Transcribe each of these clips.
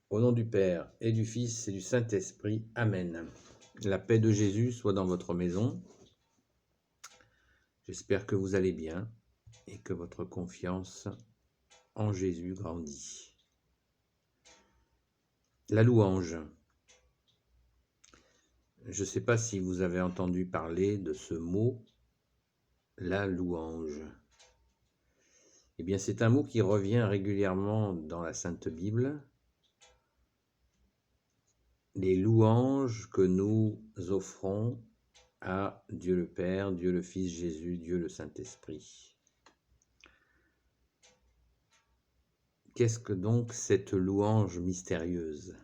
Au nom du Père et du Fils et du Saint-Esprit. Amen. La paix de Jésus soit dans votre maison. J'espère que vous allez bien et que votre confiance en Jésus grandit. La louange. Je ne sais pas si vous avez entendu parler de ce mot, la louange. Eh bien, c'est un mot qui revient régulièrement dans la Sainte Bible. Les louanges que nous offrons à Dieu le Père, Dieu le Fils Jésus, Dieu le Saint-Esprit. Qu'est-ce que donc cette louange mystérieuse?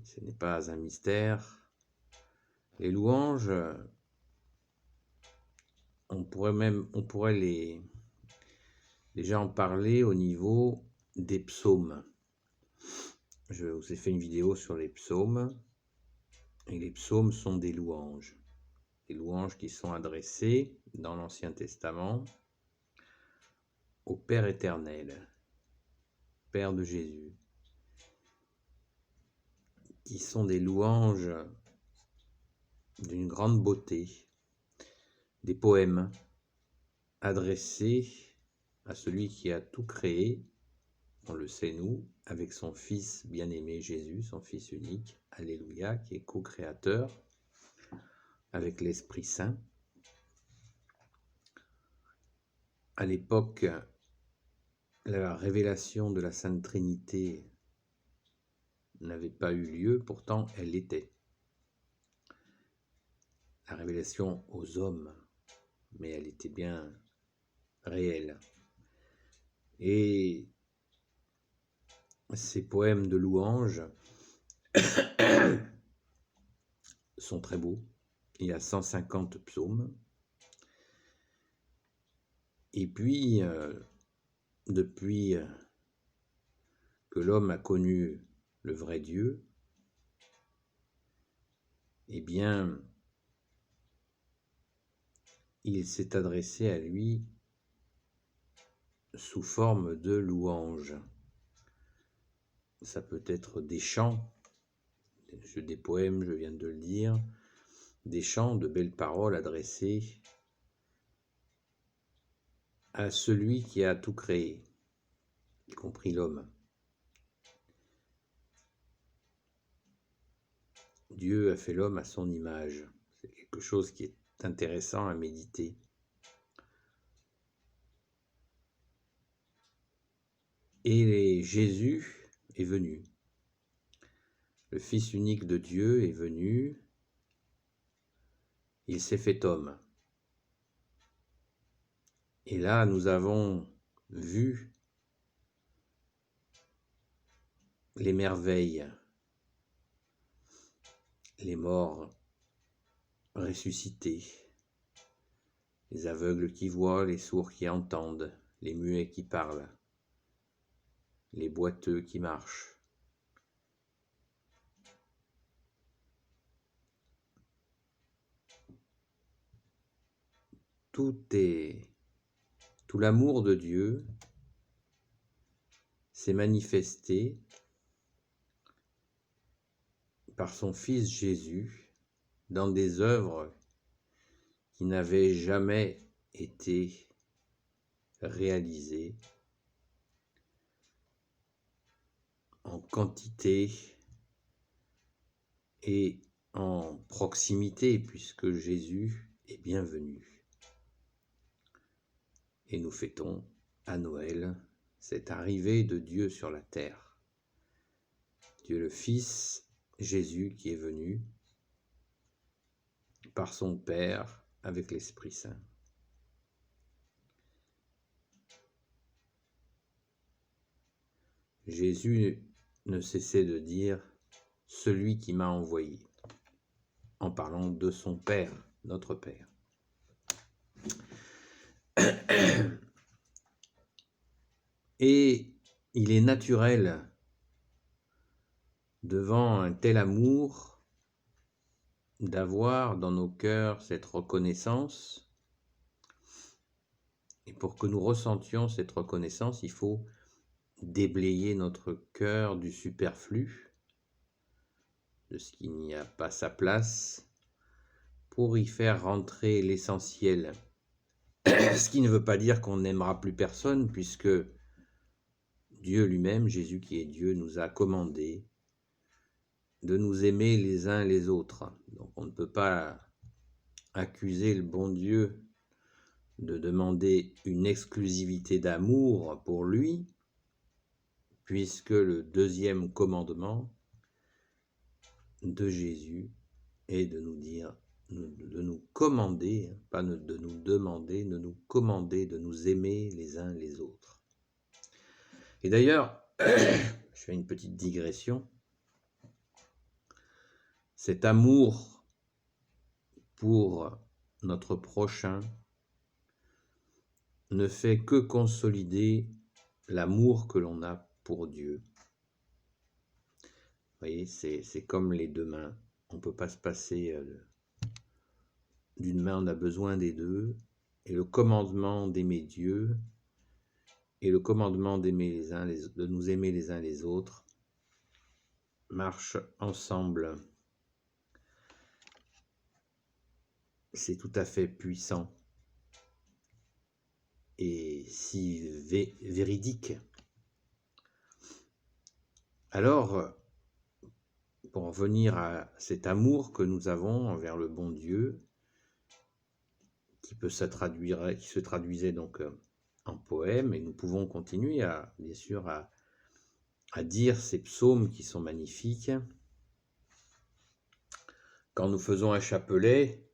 Ce n'est pas un mystère. Les louanges, on pourrait déjà en parler au niveau des psaumes. Je vous ai fait une vidéo sur les psaumes, et les psaumes sont des louanges qui sont adressées dans l'Ancien Testament au Père éternel, Père de Jésus, qui sont des louanges d'une grande beauté, des poèmes adressés à celui qui a tout créé, on le sait nous, avec son Fils bien-aimé Jésus, son Fils unique, Alléluia, qui est co-créateur avec l'Esprit Saint. À l'époque, la révélation de la Sainte Trinité n'avait pas eu lieu, pourtant elle l'était. La révélation aux hommes, mais elle était bien réelle. Et ces poèmes de louange sont très beaux. Il y a 150 psaumes. Et puis, depuis que l'homme a connu le vrai Dieu, eh bien, il s'est adressé à lui sous forme de louange. Ça peut être des chants, des poèmes, je viens de le dire, des chants, de belles paroles adressées à celui qui a tout créé, y compris l'homme. Dieu a fait l'homme à son image. C'est quelque chose qui est intéressant à méditer. Et Jésus est venu. Le Fils unique de Dieu est venu. Il s'est fait homme. Et là, nous avons vu les merveilles, les morts ressuscités, les aveugles qui voient, les sourds qui entendent, les muets qui parlent, les boiteux qui marchent. Tout l'amour de Dieu s'est manifesté par son Fils Jésus dans des œuvres qui n'avaient jamais été réalisées en quantité et en proximité, puisque Jésus est bienvenu. Et nous fêtons à Noël cette arrivée de Dieu sur la terre. Dieu le Fils, Jésus qui est venu par son Père avec l'Esprit Saint. Jésus ne cessait de dire « celui qui m'a envoyé » en parlant de son Père, notre Père. Et il est naturel, devant un tel amour, d'avoir dans nos cœurs cette reconnaissance. Et pour que nous ressentions cette reconnaissance, il faut déblayer notre cœur du superflu, de ce qui n'y a pas sa place, pour y faire rentrer l'essentiel. Ce qui ne veut pas dire qu'on n'aimera plus personne, puisque Dieu lui-même, Jésus qui est Dieu, nous a commandé de nous aimer les uns les autres. Donc on ne peut pas accuser le bon Dieu de demander une exclusivité d'amour pour lui, puisque le deuxième commandement de Jésus est de nous dire, de nous commander, pas de nous demander, de nous commander de nous aimer les uns les autres. Et d'ailleurs, je fais une petite digression, cet amour pour notre prochain ne fait que consolider l'amour que l'on a pour Dieu. Vous voyez, c'est comme les deux mains. On ne peut pas se passer d'une main, on a besoin des deux. Et le commandement d'aimer Dieu et le commandement d'aimer de nous aimer les uns les autres marchent ensemble. C'est tout à fait puissant et si véridique. Alors, pour en venir à cet amour que nous avons envers le bon Dieu, qui se traduisait donc en poème, et nous pouvons continuer bien sûr à dire ces psaumes qui sont magnifiques. Quand nous faisons un chapelet,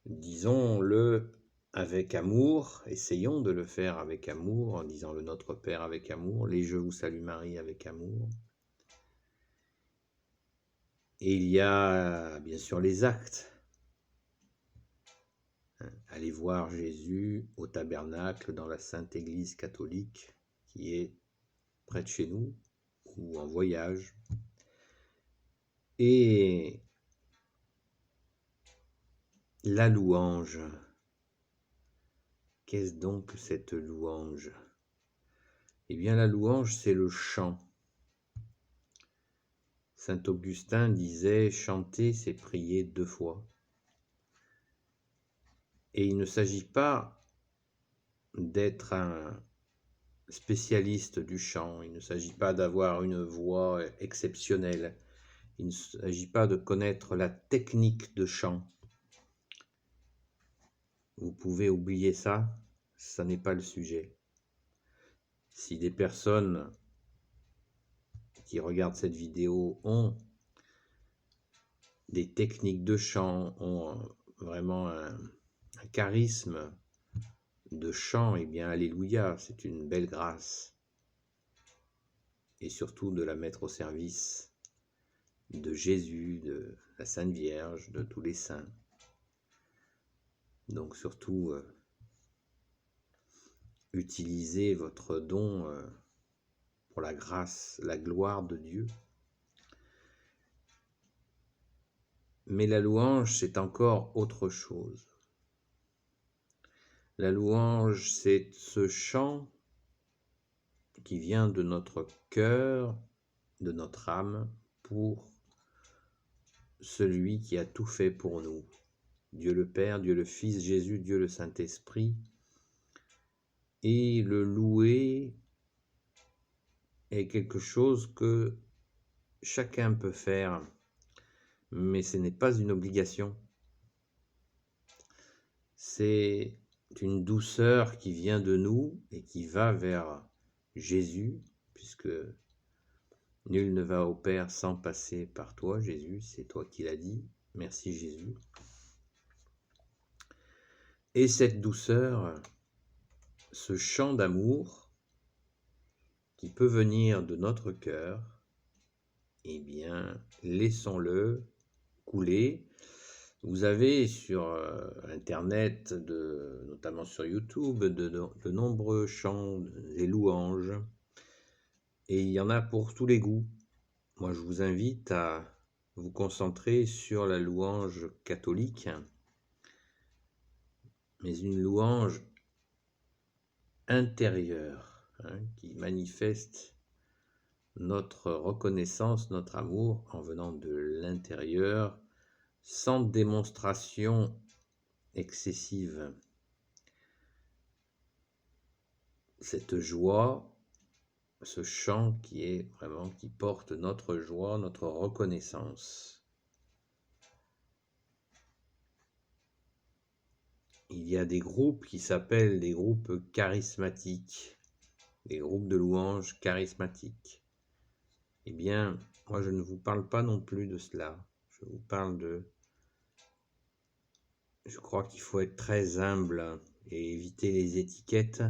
disons-le avec amour, essayons de le faire avec amour, en disant le Notre Père avec amour, les Je vous salue Marie avec amour. Et il y a bien sûr les actes. Allez voir Jésus au tabernacle dans la Sainte Église catholique qui est près de chez nous ou en voyage. Et la louange. Qu'est-ce donc que cette louange? Eh bien, la louange, c'est le chant. Saint Augustin disait « chanter, c'est prier 2 fois ». Et il ne s'agit pas d'être un spécialiste du chant, il ne s'agit pas d'avoir une voix exceptionnelle, il ne s'agit pas de connaître la technique de chant. Vous pouvez oublier ça, ça n'est pas le sujet. Si des personnes qui regardent cette vidéo ont des techniques de chant, ont vraiment un charisme de chant, eh bien alléluia, c'est une belle grâce. Et surtout de la mettre au service de Jésus, de la Sainte Vierge, de tous les saints. Donc surtout, utilisez votre don pour la grâce, la gloire de Dieu. Mais la louange, c'est encore autre chose. La louange, c'est ce chant qui vient de notre cœur, de notre âme, pour celui qui a tout fait pour nous. Dieu le Père, Dieu le Fils, Jésus, Dieu le Saint-Esprit. Et le louer est quelque chose que chacun peut faire, mais ce n'est pas une obligation. C'est une douceur qui vient de nous et qui va vers Jésus, puisque nul ne va au Père sans passer par toi, Jésus, c'est toi qui l'as dit. Merci Jésus. Et cette douceur, ce chant d'amour qui peut venir de notre cœur, eh bien, laissons-le couler. Vous avez sur Internet, notamment sur YouTube, de nombreux chants et louanges, et il y en a pour tous les goûts. Moi, je vous invite à vous concentrer sur la louange catholique, mais une louange intérieure, hein, qui manifeste notre reconnaissance, notre amour en venant de l'intérieur, sans démonstration excessive. Cette joie, ce chant qui porte notre joie, notre reconnaissance. Il y a des groupes qui s'appellent des groupes charismatiques, des groupes de louanges charismatiques. Eh bien, moi je ne vous parle pas non plus de cela. Je vous parle de... Je crois qu'il faut être très humble et éviter les étiquettes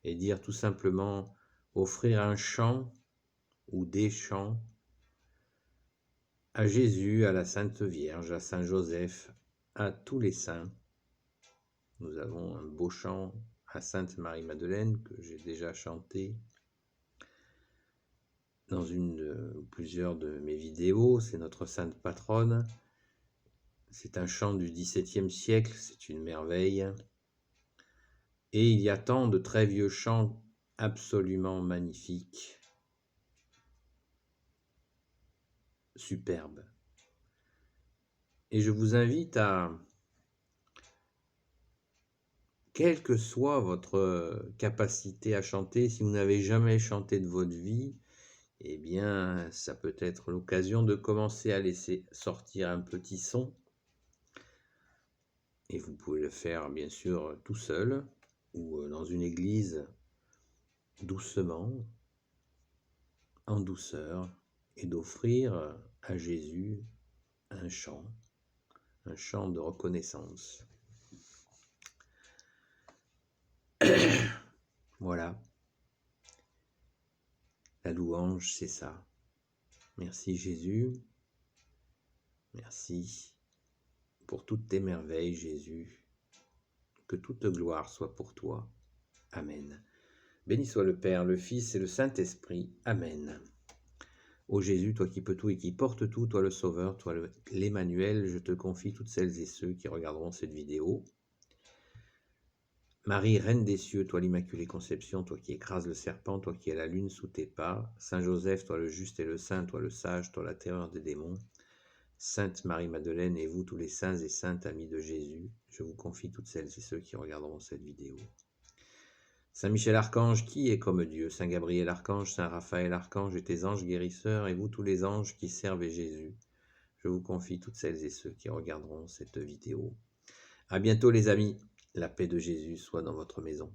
et dire tout simplement offrir un chant ou des chants à Jésus, à la Sainte Vierge, à Saint Joseph, à tous les saints. Nous avons un beau chant à Sainte Marie-Madeleine que j'ai déjà chanté dans une ou plusieurs de mes vidéos. C'est notre sainte patronne. C'est un chant du XVIIe siècle, c'est une merveille. Et il y a tant de très vieux chants absolument magnifiques, superbes. Et je vous invite à, quelle que soit votre capacité à chanter, si vous n'avez jamais chanté de votre vie, eh bien, ça peut être l'occasion de commencer à laisser sortir un petit son. Et vous pouvez le faire, bien sûr, tout seul ou dans une église, doucement, en douceur, et d'offrir à Jésus un chant de reconnaissance. Voilà, la louange, c'est ça. Merci Jésus, merci pour toutes tes merveilles, Jésus. Que toute gloire soit pour toi. Amen. Béni soit le Père, le Fils et le Saint-Esprit. Amen. Ô Jésus, toi qui peux tout et qui portes tout, toi le Sauveur, toi l'Emmanuel, je te confie toutes celles et ceux qui regarderont cette vidéo. Marie, Reine des cieux, toi l'Immaculée Conception, toi qui écrases le serpent, toi qui es la lune sous tes pas. Saint Joseph, toi le juste et le saint, toi le sage, toi la terreur des démons. Sainte Marie-Madeleine et vous tous les saints et saintes amis de Jésus, je vous confie toutes celles et ceux qui regarderont cette vidéo. Saint Michel Archange, qui est comme Dieu, Saint Gabriel Archange, Saint Raphaël Archange et tes anges guérisseurs, et vous tous les anges qui servent Jésus, je vous confie toutes celles et ceux qui regarderont cette vidéo. À bientôt les amis, la paix de Jésus soit dans votre maison.